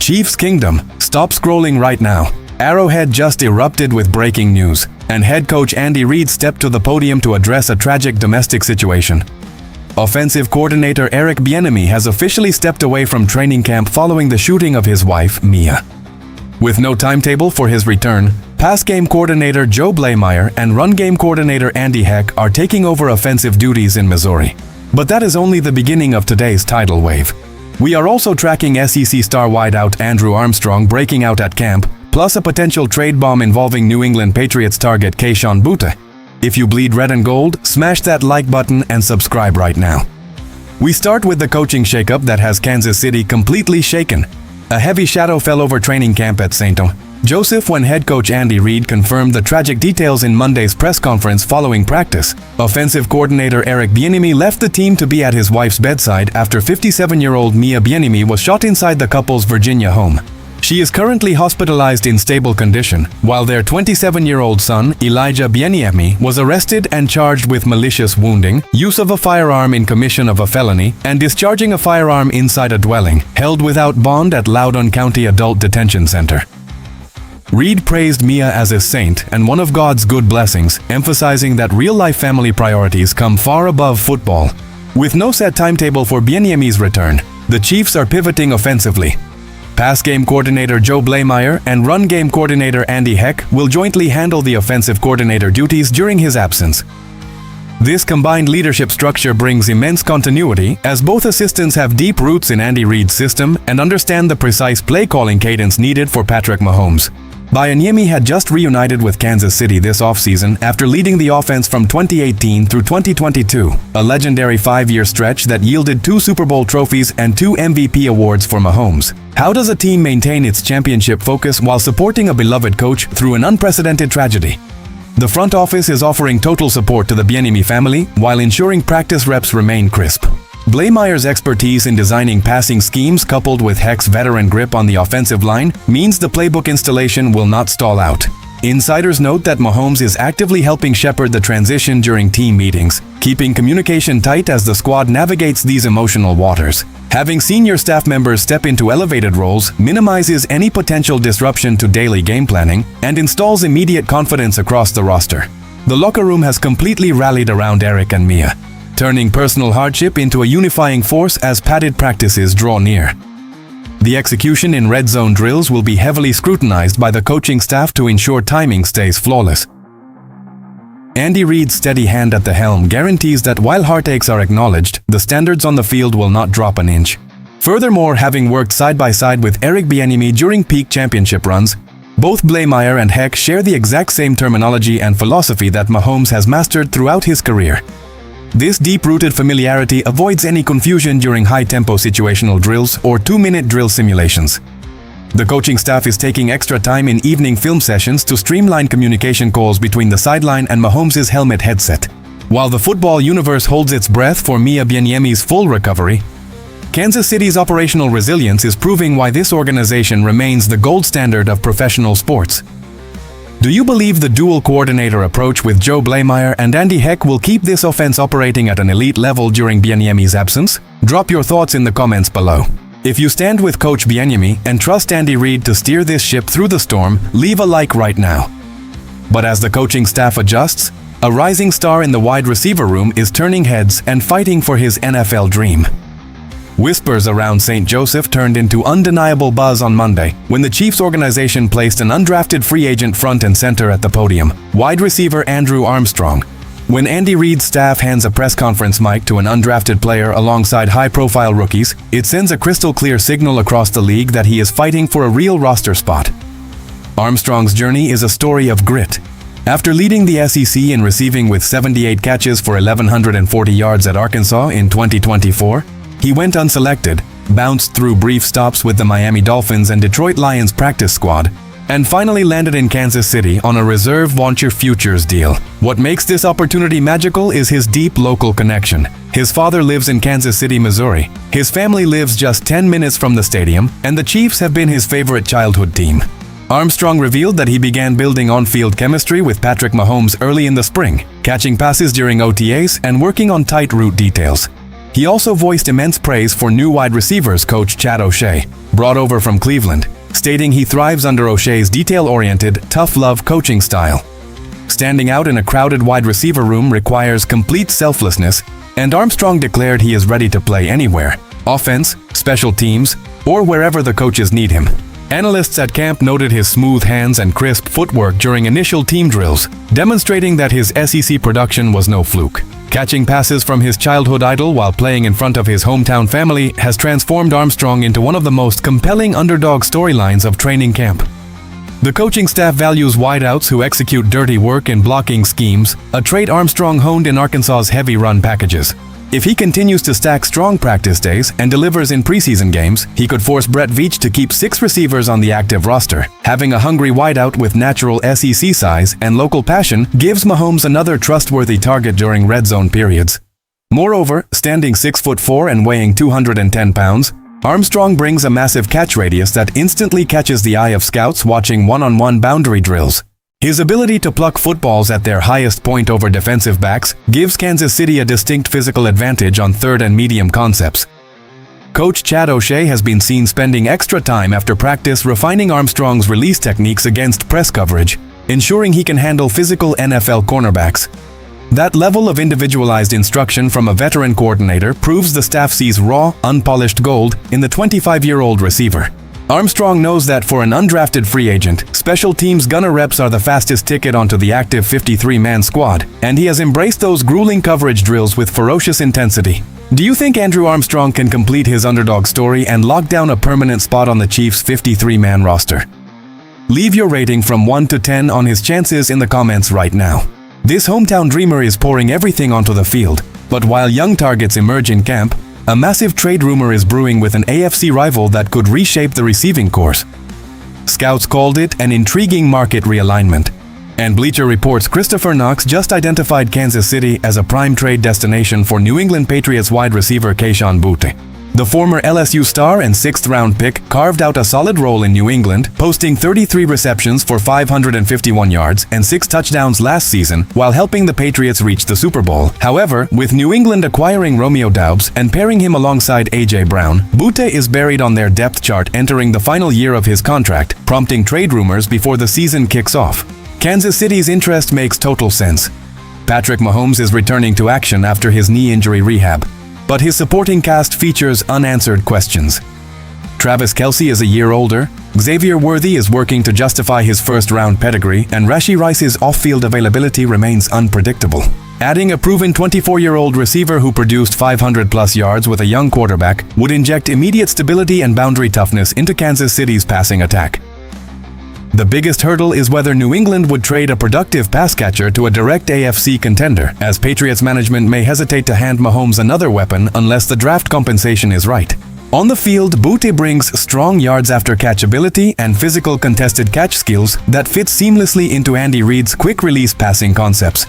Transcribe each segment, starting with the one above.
Chiefs Kingdom, stop scrolling right now. Arrowhead just erupted with breaking news, and head coach Andy Reid stepped to the podium to address a tragic domestic situation. Offensive coordinator Eric Bieniemy has officially stepped away from training camp following the shooting of his wife, Mia. With no timetable for his return, pass game coordinator Joe Blameyer and run game coordinator Andy Heck are taking over offensive duties in Missouri. But that is only the beginning of today's tidal wave. We are also tracking SEC star wideout Andrew Armstrong breaking out at camp, plus a potential trade bomb involving New England Patriots target KAYSHON Boutte. If you bleed red and gold, smash that like button and subscribe right now. We start with the coaching shakeup that has Kansas City completely shaken. A heavy shadow fell over training camp at St. Joseph when head coach Andy Reid confirmed the tragic details in Monday's press conference following practice. Offensive coordinator Eric Bieniemy left the team to be at his wife's bedside after 57-year-old Mia Bieniemy was shot inside the couple's Virginia home. She is currently hospitalized in stable condition, while their 27-year-old son, Elijah Bieniemy, was arrested and charged with malicious wounding, use of a firearm in commission of a felony, and discharging a firearm inside a dwelling, held without bond at Loudoun County Adult Detention Center. Reid praised Mia as a saint and one of God's good blessings, emphasizing that real-life family priorities come far above football. With no set timetable for Bieniemy's return, the Chiefs are pivoting offensively. Pass game coordinator Joe Blameyer and run game coordinator Andy Heck will jointly handle the offensive coordinator duties during his absence. This combined leadership structure brings immense continuity, as both assistants have deep roots in Andy Reid's system and understand the precise play-calling cadence needed for Patrick Mahomes. Bieniemy had just reunited with Kansas City this offseason after leading the offense from 2018 through 2022, a legendary 5-year stretch that yielded 2 Super Bowl trophies and 2 MVP awards for Mahomes. How does a team maintain its championship focus while supporting a beloved coach through an unprecedented tragedy? The front office is offering total support to the Bieniemy family while ensuring practice reps remain crisp. Blameyer's expertise in designing passing schemes coupled with Heck's veteran grip on the offensive line means the playbook installation will not stall out. Insiders note that Mahomes is actively helping shepherd the transition during team meetings, keeping communication tight as the squad navigates these emotional waters. Having senior staff members step into elevated roles minimizes any potential disruption to daily game planning and installs immediate confidence across the roster. The locker room has completely rallied around Eric and Mia, turning personal hardship into a unifying force as padded practices draw near. The execution in red zone drills will be heavily scrutinized by the coaching staff to ensure timing stays flawless. Andy Reid's steady hand at the helm guarantees that while heartaches are acknowledged, the standards on the field will not drop an inch. Furthermore, having worked side by side with Eric Bieniemy during peak championship runs, both Blameyer and Heck share the exact same terminology and philosophy that Mahomes has mastered throughout his career. This deep-rooted familiarity avoids any confusion during high-tempo situational drills or 2-minute drill simulations. The coaching staff is taking extra time in evening film sessions to streamline communication calls between the sideline and Mahomes' helmet headset. While the football universe holds its breath for Mia Bieniemy's full recovery, Kansas City's operational resilience is proving why this organization remains the gold standard of professional sports. Do you believe the dual coordinator approach with Joe Blameyer and Andy Heck will keep this offense operating at an elite level during Bieniemy's absence? Drop your thoughts in the comments below. If you stand with Coach Bieniemy and trust Andy Reid to steer this ship through the storm, leave a like right now. But as the coaching staff adjusts, a rising star in the wide receiver room is turning heads and fighting for his NFL dream. Whispers around St. Joseph turned into undeniable buzz on Monday when the Chiefs organization placed an undrafted free agent front and center at the podium, wide receiver Andrew Armstrong. When Andy Reid's staff hands a press conference mic to an undrafted player alongside high-profile rookies, it sends a crystal-clear signal across the league that he is fighting for a real roster spot. Armstrong's journey is a story of grit. After leading the SEC in receiving with 78 catches for 1,140 yards at Arkansas in 2024, he went unselected, bounced through brief stops with the Miami Dolphins and Detroit Lions practice squad, and finally landed in Kansas City on a reserve Want Your Futures deal. What makes this opportunity magical is his deep local connection. His father lives in Kansas City, Missouri. His family lives just 10 minutes from the stadium, and the Chiefs have been his favorite childhood team. Armstrong revealed that he began building on-field chemistry with Patrick Mahomes early in the spring, catching passes during OTAs and working on tight route details. He also voiced immense praise for new wide receivers coach Chad O'Shea, brought over from Cleveland, stating he thrives under O'Shea's detail-oriented, tough-love coaching style. Standing out in a crowded wide receiver room requires complete selflessness, and Armstrong declared he is ready to play anywhere, offense, special teams, or wherever the coaches need him. Analysts at camp noted his smooth hands and crisp footwork during initial team drills, demonstrating that his SEC production was no fluke. Catching passes from his childhood idol while playing in front of his hometown family has transformed Armstrong into one of the most compelling underdog storylines of training camp. The coaching staff values wideouts who execute dirty work in blocking schemes, a trait Armstrong honed in Arkansas's heavy run packages. If he continues to stack strong practice days and delivers in preseason games, he could force Brett Veach to keep 6 receivers on the active roster. Having a hungry wideout with natural SEC size and local passion gives Mahomes another trustworthy target during red zone periods. Moreover, standing 6'4" and weighing 210 pounds, Armstrong brings a massive catch radius that instantly catches the eye of scouts watching one-on-one boundary drills. His ability to pluck footballs at their highest point over defensive backs gives Kansas City a distinct physical advantage on third and medium concepts. Coach Chad O'Shea has been seen spending extra time after practice refining Armstrong's release techniques against press coverage, ensuring he can handle physical NFL cornerbacks. That level of individualized instruction from a veteran coordinator proves the staff sees raw, unpolished gold in the 25-year-old receiver. Armstrong knows that for an undrafted free agent, special teams gunner reps are the fastest ticket onto the active 53-man squad, and he has embraced those grueling coverage drills with ferocious intensity. Do you think Andrew Armstrong can complete his underdog story and lock down a permanent spot on the Chiefs' 53-man roster? Leave your rating from 1 to 10 on his chances in the comments right now. This hometown dreamer is pouring everything onto the field, but while young targets emerge in camp, a massive trade rumor is brewing with an AFC rival that could reshape the receiving course. Scouts called it an intriguing market realignment, and Bleacher Report's Christopher Knox just identified Kansas City as a prime trade destination for New England Patriots wide receiver KAYSHON Boutte. The former LSU star and 6th-round pick carved out a solid role in New England, posting 33 receptions for 551 yards and 6 touchdowns last season while helping the Patriots reach the Super Bowl. However, with New England acquiring Romeo Doubs and pairing him alongside A.J. Brown, Boutte is buried on their depth chart entering the final year of his contract, prompting trade rumors before the season kicks off. Kansas City's interest makes total sense. Patrick Mahomes is returning to action after his knee injury rehab, but his supporting cast features unanswered questions. Travis Kelce is a year older, Xavier Worthy is working to justify his first-round pedigree, and Rashee Rice's off-field availability remains unpredictable. Adding a proven 24-year-old receiver who produced 500-plus yards with a young quarterback would inject immediate stability and boundary toughness into Kansas City's passing attack. The biggest hurdle is whether New England would trade a productive pass catcher to a direct AFC contender, as Patriots management may hesitate to hand Mahomes another weapon unless the draft compensation is right. On the field, Boutte brings strong yards after catch ability and physical contested catch skills that fit seamlessly into Andy Reid's quick-release passing concepts.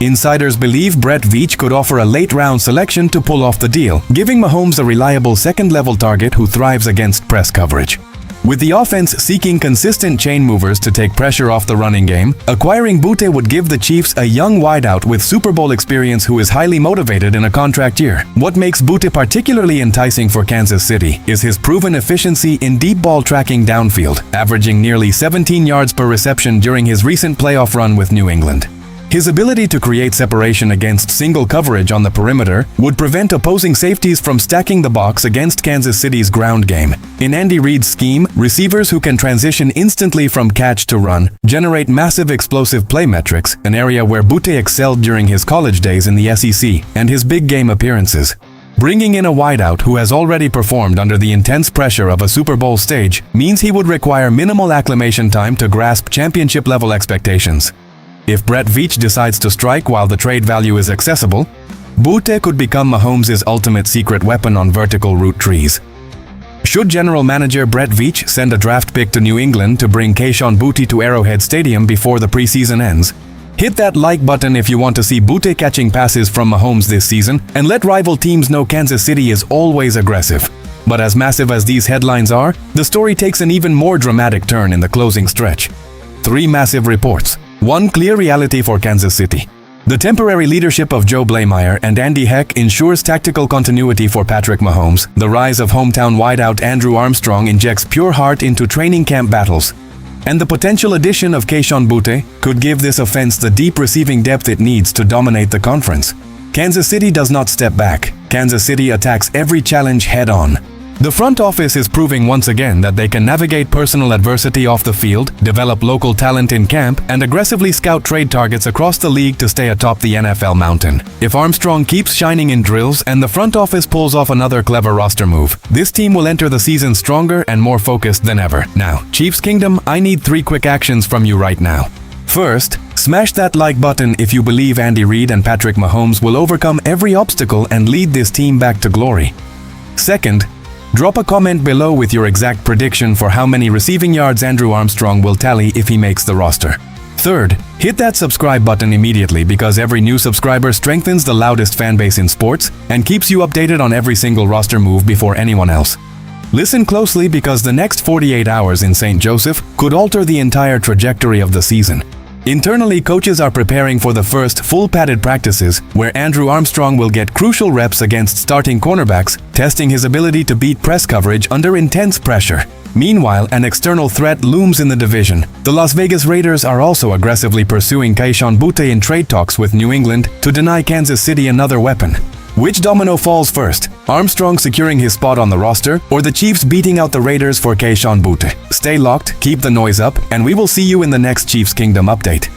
Insiders believe Brett Veach could offer a late-round selection to pull off the deal, giving Mahomes a reliable second-level target who thrives against press coverage. With the offense seeking consistent chain movers to take pressure off the running game, acquiring Boutte would give the Chiefs a young wideout with Super Bowl experience who is highly motivated in a contract year. What makes Boutte particularly enticing for Kansas City is his proven efficiency in deep ball tracking downfield, averaging nearly 17 yards per reception during his recent playoff run with New England. His ability to create separation against single coverage on the perimeter would prevent opposing safeties from stacking the box against Kansas City's ground game. In Andy Reid's scheme, receivers who can transition instantly from catch to run generate massive explosive play metrics, an area where Boutte excelled during his college days in the SEC and his big game appearances. Bringing in a wideout who has already performed under the intense pressure of a Super Bowl stage means he would require minimal acclimation time to grasp championship-level expectations. If Brett Veach decides to strike while the trade value is accessible, Boutte could become Mahomes' ultimate secret weapon on vertical route trees. Should General Manager Brett Veach send a draft pick to New England to bring KAYSHON Boutte to Arrowhead Stadium before the preseason ends? Hit that like button if you want to see Boutte catching passes from Mahomes this season, and let rival teams know Kansas City is always aggressive. But as massive as these headlines are, the story takes an even more dramatic turn in the closing stretch. 3 massive reports. One clear reality for Kansas City. The temporary leadership of Joe Blameyer and Andy Heck ensures tactical continuity for Patrick Mahomes. The rise of hometown wideout Andrew Armstrong injects pure heart into training camp battles. And the potential addition of KAYSHON Boutte could give this offense the deep receiving depth it needs to dominate the conference. Kansas City does not step back. Kansas City attacks every challenge head-on. The front office is proving once again that they can navigate personal adversity off the field, develop local talent in camp, and aggressively scout trade targets across the league to stay atop the NFL mountain. If Armstrong keeps shining in drills and the front office pulls off another clever roster move, this team will enter the season stronger and more focused than ever. Now, Chiefs Kingdom, I need 3 quick actions from you right now. First, smash that like button if you believe Andy Reid and Patrick Mahomes will overcome every obstacle and lead this team back to glory. Second, drop a comment below with your exact prediction for how many receiving yards Andrew Armstrong will tally if he makes the roster. Third, hit that subscribe button immediately because every new subscriber strengthens the loudest fanbase in sports and keeps you updated on every single roster move before anyone else. Listen closely because the next 48 hours in St. Joseph could alter the entire trajectory of the season. Internally, coaches are preparing for the first full padded practices where Andrew Armstrong will get crucial reps against starting cornerbacks, testing his ability to beat press coverage under intense pressure. Meanwhile, an external threat looms in the division. The Las Vegas Raiders are also aggressively pursuing KAYSHON Boutte in trade talks with New England to deny Kansas City another weapon. Which domino falls first? Armstrong securing his spot on the roster, or the Chiefs beating out the Raiders for KAYSHON Boutte? Stay locked, keep the noise up, and we will see you in the next Chiefs Kingdom update.